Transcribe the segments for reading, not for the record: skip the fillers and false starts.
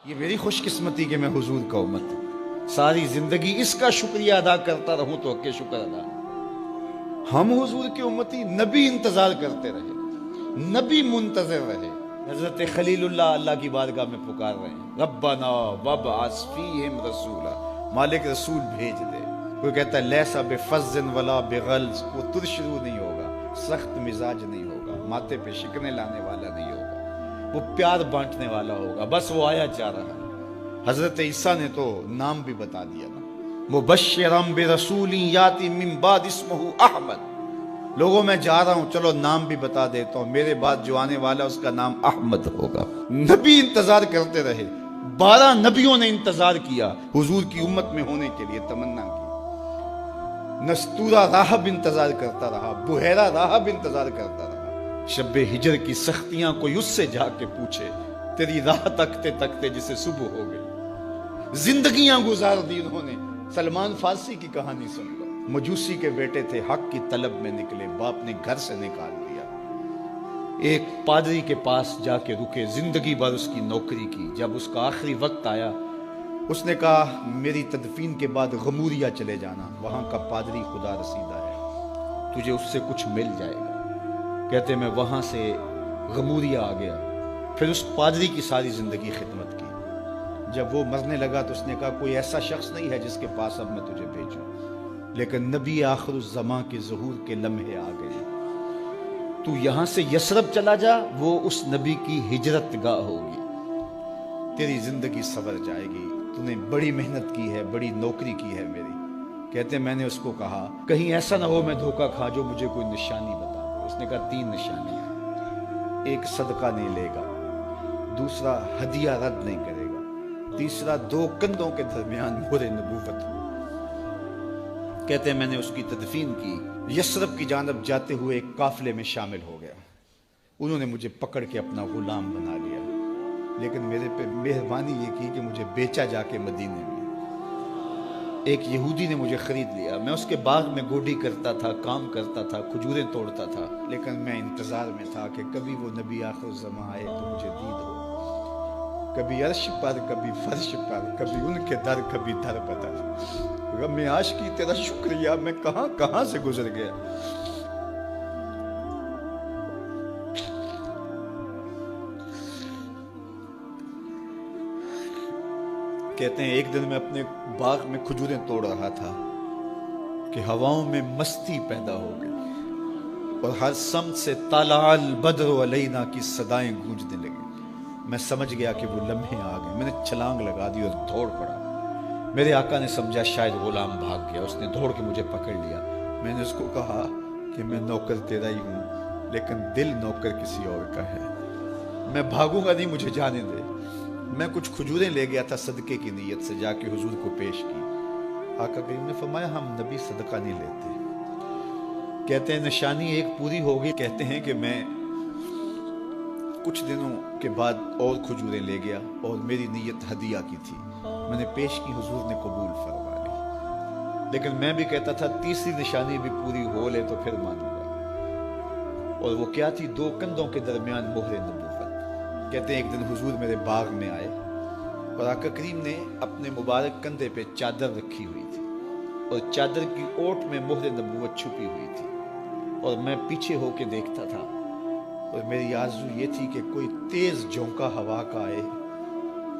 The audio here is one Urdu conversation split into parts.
یہ میری خوش قسمتی کہ میں حضور کا امت ہوں، ساری زندگی اس کا شکریہ ادا کرتا رہوں تو کہ شکر ادا۔ ہم حضور کی امتی، نبی انتظار کرتے رہے، نبی منتظر رہے۔ حضرت خلیل اللہ کی بارگاہ میں پکار رہے ہیں، ربنا وابعث فیہم رسولا، مالک رسول بھیج دے۔ کوئی کہتا ہے لیسا بفظ ولا بغلظ، وہ ترشرو نہیں ہوگا، سخت مزاج نہیں ہوگا، ماتھے پہ شکنے لانے والا نہیں ہوگا، وہ پیار بانٹنے والا ہوگا، بس وہ آیا چاہ رہا ہے۔ حضرت عیسیٰ نے تو نام بھی بتا دیا نا، مبشرم برسول یاتی من بعد اسمہ احمد، لوگوں میں جا رہا ہوں، چلو نام بھی بتا دیتا ہوں، میرے بعد جو آنے والا اس کا نام احمد ہوگا۔ نبی انتظار کرتے رہے، 12 نبیوں نے انتظار کیا حضور کی امت میں ہونے کے لیے، تمنا کی۔ نستورہ راہب انتظار کرتا رہا، بحیرہ راہب انتظار کرتا رہا۔ شب ہجر کی سختیاں کوئی اس سے جا کے پوچھے، تیری راہ تکتے تکتے جسے صبح ہو گئی۔ زندگیاں گزار دی انہوں نے، سلمان فارسی کی کہانی سن لو۔ مجوسی کے بیٹے تھے، حق کی طلب میں نکلے، باپ نے گھر سے نکال دیا۔ ایک پادری کے پاس جا کے رکے، زندگی بھر اس کی نوکری کی۔ جب اس کا آخری وقت آیا، اس نے کہا میری تدفین کے بعد غموریا چلے جانا، وہاں کا پادری خدا رسیدہ ہے، تجھے اس سے کچھ مل جائے گا۔ کہتے میں وہاں سے غموریا آ گیا، پھر اس پادری کی ساری زندگی خدمت کی۔ جب وہ مرنے لگا تو اس نے کہا کوئی ایسا شخص نہیں ہے جس کے پاس اب میں تجھے بھیجوں، لیکن نبی آخر الزماں کے ظہور کے لمحے آ گئے۔ تو یہاں سے یثرب چلا جا، وہ اس نبی کی ہجرت گاہ ہوگی، تیری زندگی سنور جائے گی، تو نے بڑی محنت کی ہے، بڑی نوکری کی ہے میری۔ کہتے میں نے اس کو کہا کہیں ایسا نہ ہو میں دھوکہ کھا جو مجھے کوئی نشانی بتا دے۔ اس نے کہا 3 نشانیاں، ایک صدقہ نہیں لے گا، دوسرا ہدیہ رد نہیں کرے گا، تیسرا 2 کندھوں کے درمیان مہر نبوت ہو۔ کہتے ہیں میں نے اس کی تدفین کی، یثرب کی جانب جاتے ہوئے ایک قافلے میں شامل ہو گیا۔ انہوں نے مجھے پکڑ کے اپنا غلام بنا لیا، لیکن میرے پہ مہربانی یہ کی کہ مجھے بیچا جا کے مدینے میں۔ ایک یہودی نے مجھے خرید لیا، میں اس کے باغ میں گوڈی کرتا تھا، کام کرتا تھا، کھجوریں توڑتا تھا، لیکن میں انتظار میں تھا کہ کبھی وہ نبی آخر الزماں آئے تو مجھے دید ہو، کبھی عرش پر، کبھی فرش پر، کبھی ان کے در، کبھی در بدر۔ غم عاشقی تیرا شکریہ، میں کہاں کہاں سے گزر گیا۔ کہتے ہیں ایک دن میں اپنے باغ میں کھجوریں توڑ رہا تھا کہ ہواؤں میں مستی پیدا ہو گئی اور ہر سمت سے طلع البدر علینا کی صدائیں گونجنے لگی۔ میں سمجھ گیا کہ وہ لمحے آ گئے، میں نے چھلانگ لگا دی اور دوڑ پڑا۔ میرے آقا نے سمجھا شاید غلام بھاگ گیا، اس نے دوڑ کے مجھے پکڑ لیا۔ میں نے اس کو کہا کہ میں نوکر تیرا ہی ہوں، لیکن دل نوکر کسی اور کا ہے، میں بھاگوں گا نہیں، مجھے جانے دے۔ میں کچھ کھجوریں لے گیا تھا صدقے کی نیت سے، جا کے حضور کو پیش کی۔ آقا کریم نے فرمایا ہم نبی صدقہ نہیں لیتے۔ کہتے ہیں نشانی ایک پوری ہو گئی۔ کہتے ہیں کہ میں کچھ دنوں کے بعد اور کھجوریں لے گیا اور میری نیت ہدیہ کی تھی، میں نے پیش کی، حضور نے قبول فرما لی۔ لیکن میں بھی کہتا تھا تیسری نشانی بھی پوری ہو لے تو پھر مانوں گا، اور وہ کیا تھی؟ 2 کندھوں کے درمیان مہر نبوت۔ کہتے ہیں ایک دن حضور میرے باغ میں آئے اور آقا کریم نے اپنے مبارک کندھے پہ چادر رکھی ہوئی تھی اور چادر کی اوٹ میں مہر نبوت چھپی ہوئی تھی، اور میں پیچھے ہو کے دیکھتا تھا، اور میری آرزو یہ تھی کہ کوئی تیز جھونکا ہوا کا آئے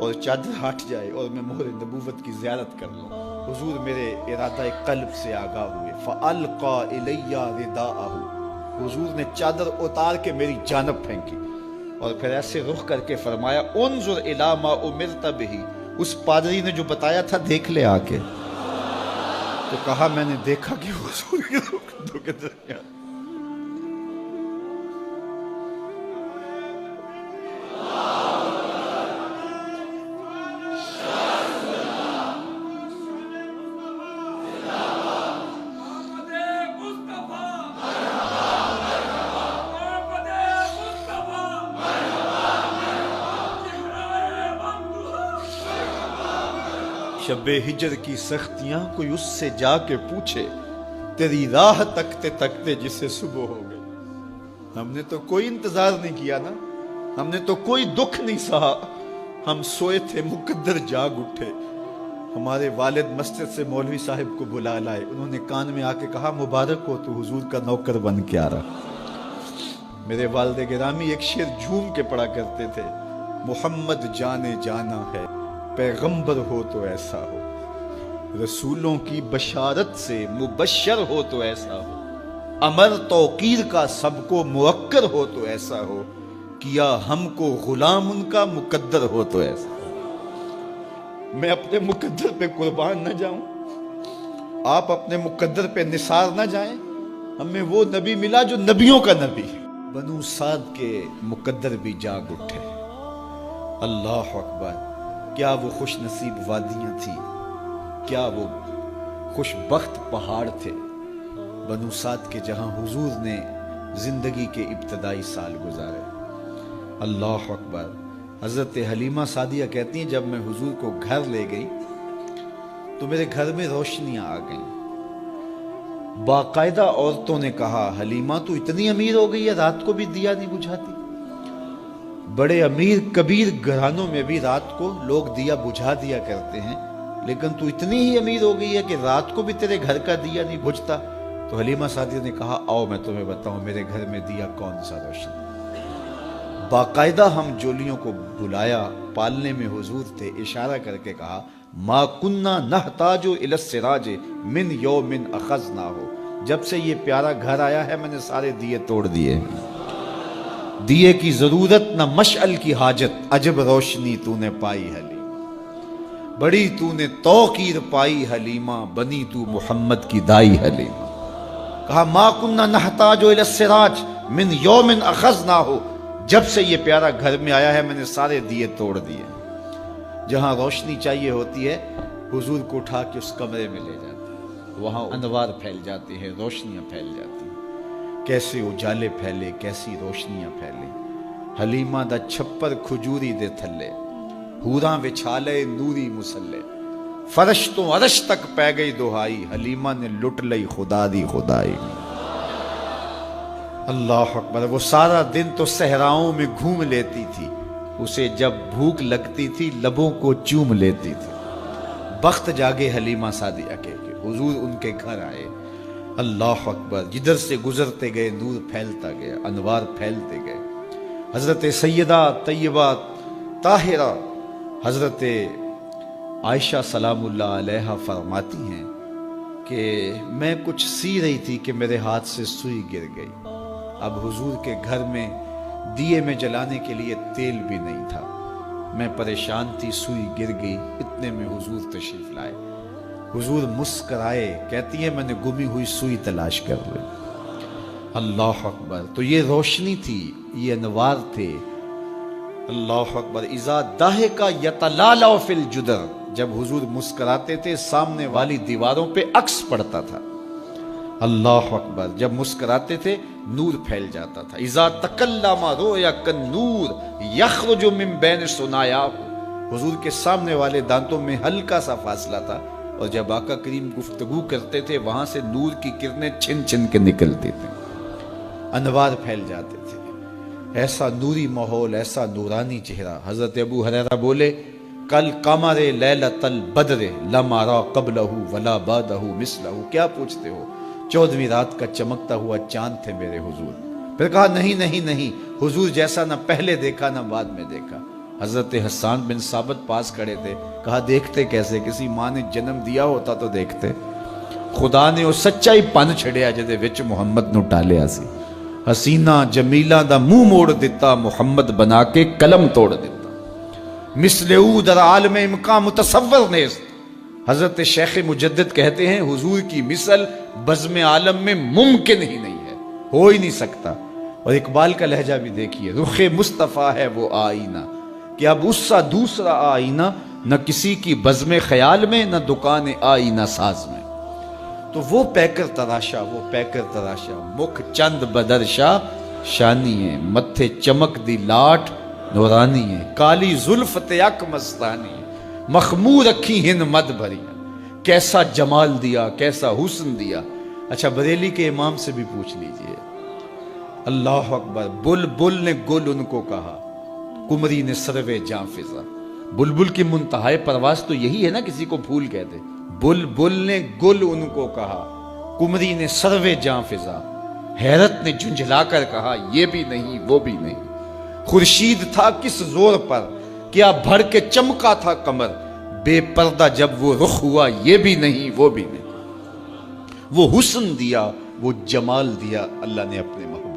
اور چادر ہٹ جائے اور میں مہر نبوت کی زیارت کر لوں۔ حضور میرے ارادہ قلب سے آگاہ ہوئے، فَأَلْقَى إِلَيَّ رِدَاءَهُ، حضور نے چادر اتار کے میری جانب پھینکی اور پھر ایسے رخ کر کے فرمایا انظر الی ما امرت بہ، اس پادری نے جو بتایا تھا دیکھ لے آ کے۔ تو کہا میں نے دیکھا کہ حضور کے کندھوں کے درمیان شب ہجر کی سختیاں کوئی اس سے جا کے پوچھے، تیری راہ تکتے تکتے جسے صبح ہو گئی۔ ہم نے تو کوئی انتظار نہیں کیا نا، ہم نے تو کوئی دکھ نہیں سہا، ہم سوئے تھے مقدر جاگ اٹھے. ہمارے والد مسجد سے مولوی صاحب کو بلا لائے. انہوں نے کان میں آ کے کہا مبارک ہو تو حضور کا نوکر بن کے آ رہا. میرے والد گرامی ایک شعر جھوم کے پڑھا کرتے تھے, محمد جانے جانا ہے پیغمبر ہو تو ایسا ہو, رسولوں کی بشارت سے مبشر ہو تو ایسا ہو, امر توقیر کا سب کو موکر ہو تو ایسا ہو, کیا ہم کو غلام ان کا مقدر ہو تو ایسا ہو. میں اپنے مقدر پہ قربان نہ جاؤں, آپ اپنے مقدر پہ نثار نہ جائیں. ہمیں وہ نبی ملا جو نبیوں کا نبی. بنو سعد کے مقدر بھی جاگ اٹھے. اللہ اکبر, کیا وہ خوش نصیب وادیاں تھیں, کیا وہ خوش بخت پہاڑ تھے بنو سعد کے, جہاں حضور نے زندگی کے ابتدائی سال گزارے. اللہ اکبر. حضرت حلیمہ سعدیہ کہتی ہیں جب میں حضور کو گھر لے گئی تو میرے گھر میں روشنیاں آ گئیں. باقاعدہ عورتوں نے کہا حلیمہ تو اتنی امیر ہو گئی ہے رات کو بھی دیا نہیں بجھاتی. بڑے امیر کبیر گھرانوں میں بھی رات کو لوگ دیا بجھا دیا کرتے ہیں, لیکن تو اتنی ہی امیر ہو گئی ہے کہ رات کو بھی تیرے گھر کا دیا نہیں بجھتا. تو حلیمہ سعدیہ نے کہا آؤ میں تمہیں بتاؤں میرے گھر میں دیا کون سا روشن. باقاعدہ ہم جولیوں کو بلایا, پالنے میں حضور تھے, اشارہ کر کے کہا ما کننا نحتاج الی السراج من یوم اخذنا ہو. جب سے یہ پیارا گھر آیا ہے میں نے سارے دیے توڑ دیے. دیے کی ضرورت نہ مشعل کی حاجت, عجب روشنی تو نے پائی حلیمہ, بڑی تو نے توقیر پائی حلیمہ, بنی تو محمد کی دائی حلیمہ. کہا ما کننا نحتاج الی السراج من یوم اخذنا ہو, جب سے یہ پیارا گھر میں آیا ہے میں نے سارے دیے توڑ دیے. جہاں روشنی چاہیے ہوتی ہے حضور کو اٹھا کے اس کمرے میں لے جاتے ہیں, وہاں انوار پھیل جاتے ہیں, روشنیاں پھیل جاتی ہیں. کیسے اجالے پھیلے, کیسی روشنیاں پھیلے. حلیمہ دا چھپر کھجوری دے تھلے, حوراں وچھالے نوری مسلے, فرش تو عرش تک پہ گئی دہائی, حلیمہ نے لٹ لئی خدا دی خدائی. اللہ اکبر. وہ سارا دن تو صحراؤں میں گھوم لیتی تھی, اسے جب بھوک لگتی تھی لبوں کو چوم لیتی تھی. بخت جاگے حلیمہ سعدیہ کے حضور ان کے گھر آئے. اللہ اکبر. جدھر سے گزرتے گئے نور پھیلتا گیا, انوار پھیلتے گئے. حضرت سیدہ طیبہ طاہرہ حضرت عائشہ سلام اللہ علیہا فرماتی ہیں کہ میں کچھ سی رہی تھی کہ میرے ہاتھ سے سوئی گر گئی. اب حضور کے گھر میں دیے میں جلانے کے لیے تیل بھی نہیں تھا. میں پریشان تھی, سوئی گر گئی. اتنے میں حضور تشریف لائے. حضور مسکرائے, کہتی ہے میں نے گمی ہوئی سوئی تلاش کر لی. اللہ اکبر. تو یہ روشنی تھی, یہ انوار تھے. اللہ اکبر. اذا ضحک یتلالع فی الجدر, جب حضور مسکراتے تھے سامنے والی دیواروں پہ عکس پڑتا تھا. اللہ اکبر. جب مسکراتے تھے نور پھیل جاتا تھا. اذا تکلم رؤیا کالنور یخرج من بین ثنایاہ, حضور کے سامنے والے دانتوں میں ہلکا سا فاصلہ تھا, اور جب آقا کریم گفتگو کرتے تھے وہاں سے نور کی کرنیں چھن چھن کے نکلتی تھیں, انوار پھیل جاتے تھے. ایسا نوری ماحول, ایسا نورانی چہرہ. حضرت ابو ہریرہ بولے کل قمر لیلۃ البدر لم ارى قبلہ ولا بعدہ مثلہ. کیا پوچھتے ہو, 14ویں رات کا چمکتا ہوا چاند تھے میرے حضور. پھر کہا نہیں نہیں نہیں, حضور جیسا نہ پہلے دیکھا نہ بعد میں دیکھا. حضرت حسان بن ثابت پاس کھڑے تھے. کہا دیکھتے کیسے, کسی ماں نے جنم دیا ہوتا تو دیکھتے. خدا نے وہ سچائی پن چھڑیا جدے وچ محمد نو ٹالیا سی. حسینہ جمیلہ دا منہ موڑ دیتا, محمد بنا کے قلم توڑ دیتا. مثل او در عالم امکان متصور نیست. حضرت شیخ مجدد کہتے ہیں حضور کی مثل بزم عالم میں ممکن ہی نہیں ہے, ہو ہی نہیں سکتا. اور اقبال کا لہجہ بھی دیکھیے, رخ مصطفیٰ ہے وہ آئینہ کہ اب اس سا دوسرا آئینہ نہ کسی کی بزم خیال میں نہ دکان آئینہ ساز میں. تو وہ پیکر تراشا, وہ پیکر تراشا, مکھ چند بدرشا شانی ہے, متھے چمک دی لاٹ نورانی ہے, کالی زلف تیک مستانی ہے, مخمور رکھی ہن مد بھری. کیسا جمال دیا, کیسا حسن دیا. اچھا بریلی کے امام سے بھی پوچھ لیجئے. اللہ اکبر. بل بل نے گل ان کو کہا, کمری نے سروے جاں فضا. بلبل کی منتہائے پرواز تو یہی ہے نا، کسی کو پھول کہتے. بلبل نے گل ان کو کہا، کمری نے سروے جاں فضا، حیرت نے جھنجھلا کر کہا یہ بھی نہیں وہ بھی نہیں. خورشید تھا کس زور پر، کیا بھر کے چمکا تھا قمر، بے پردہ جب وہ رخ ہوا یہ بھی نہیں وہ بھی نہیں. وہ حسن دیا وہ جمال دیا اللہ نے اپنے محبوب